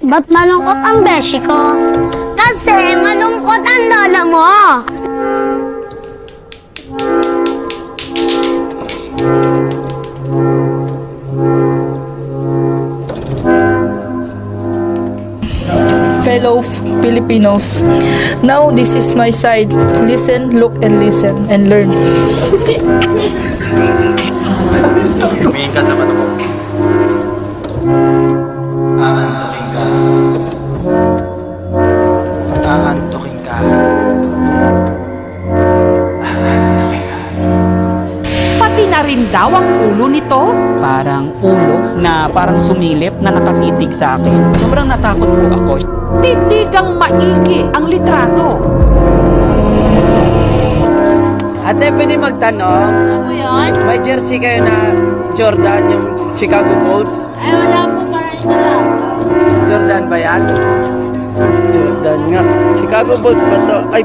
Ba't malungkot ang beshi ko? Kasi malungkot ang lola mo. Fellow Filipinos, now this is my side. Listen, look, and listen, and learn. Tumingin ka sa mata mo. Aantukin ka. Aantukin ka. Aantukin ka. Pati na rin daw ang ulo nito. Parang ulo na parang sumilip na nakatitig sa akin. Sobrang natakot po ako. Titigang maigi ang litrato. Ate, pwede magtanong? Ano yan? May jersey kayo na Jordan, yung Chicago Bulls? Ay, wala po, para ito lang. Jordan ba yan? Jordan nga. Chicago Bulls ba to? Ay,